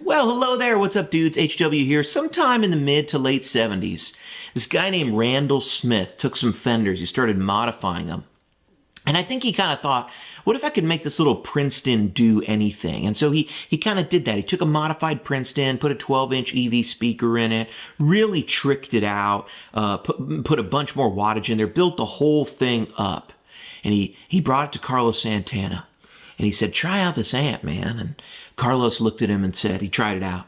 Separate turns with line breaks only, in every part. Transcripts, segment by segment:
Well, hello there. What's up, dudes? HW here. Sometime in the mid to late 70s, this guy named Randall Smith took some Fenders. He started modifying them. And I think he kind of thought, what if I could make this little Princeton do anything? And so he kind of did that. He took a modified Princeton, put a 12-inch EV speaker in it, really tricked it out, put a bunch more wattage in there, built the whole thing up. And he brought it to Carlos Santana. And he said, try out this amp, man. And Carlos looked at him and said, he tried it out.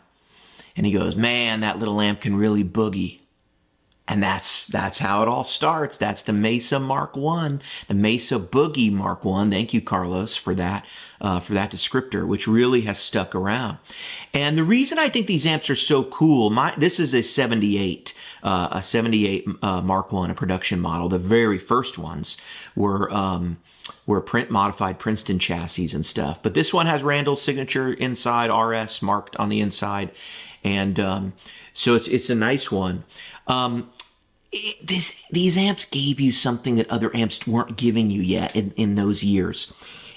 And he goes, man, that little amp can really boogie. And that's how it all starts. That's the Mesa Mark 1, the Mesa Boogie Mark 1. Thank you, Carlos, for that descriptor, which really has stuck around. And the reason I think these amps are so cool, this is a 78 Mark 1, a production model. The very first ones were modified Princeton chassis and stuff. But this one has Randall's signature inside, RS marked on the inside. And so it's a nice one. These amps gave you something that other amps weren't giving you yet in those years.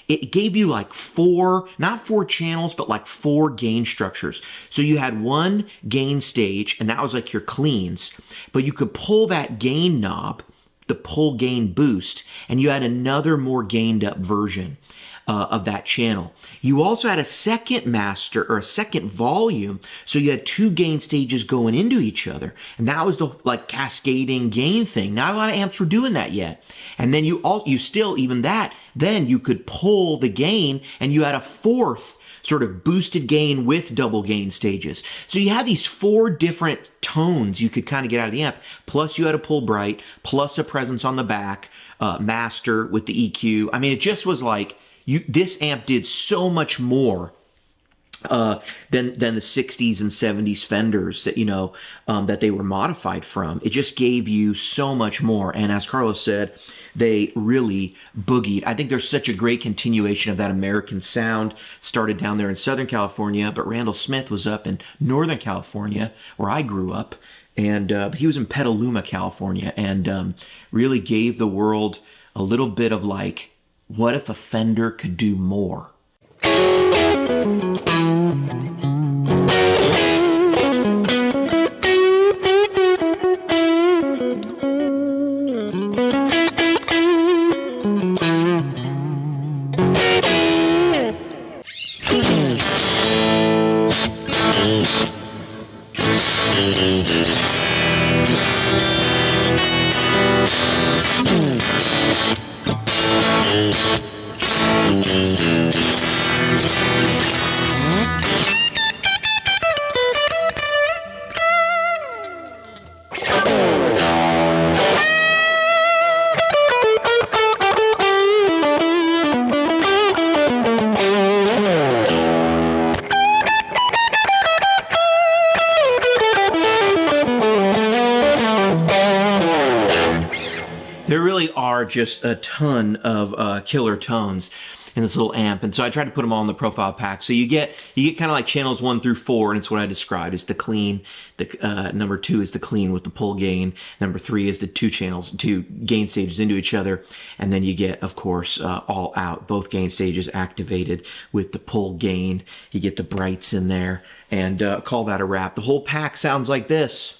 It gave you like not four channels, but like four gain structures. So you had one gain stage, and that was like your cleans. But you could pull that gain knob, the pull gain boost, and you had another more gained up version of that channel. You also had a second master or a second volume, so you had two gain stages going into each other, and that was the like cascading gain thing. Not a lot of amps were doing that yet. And then then you could pull the gain, and you had a fourth sort of boosted gain with double gain stages. So you had these four different tones you could kind of get out of the amp. Plus you had a pull bright, plus a presence on the back, master with the EQ. I mean, it just was like, this amp did so much more than the 60s and 70s Fenders that, that they were modified from. It just gave you so much more. And as Carlos said, they really boogied. I think there's such a great continuation of that American sound. Started down there in Southern California, but Randall Smith was up in Northern California, where I grew up. And he was in Petaluma, California, and really gave the world a little bit of like, what if a Fender could do more? There really are just a ton of killer tones in this little amp, and so I tried to put them all in the profile pack. So you get kind of like channels 1 through 4, and it's what I described. It's the clean. The number 2 is the clean with the pull gain. Number 3 is the two gain stages into each other, and then you get, of course, all out, both gain stages activated with the pull gain. You get the brights in there, and call that a wrap. The whole pack sounds like this.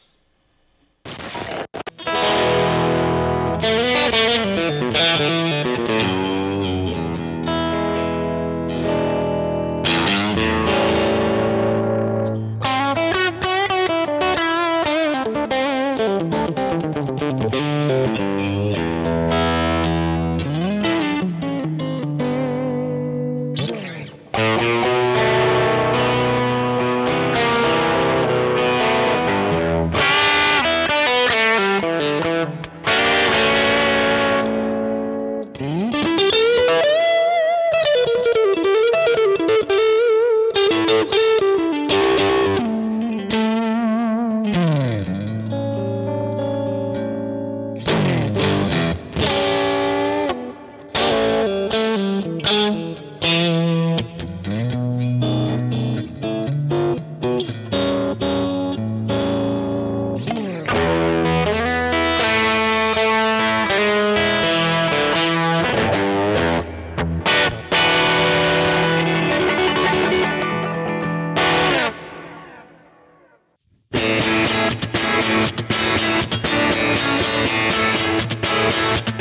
you.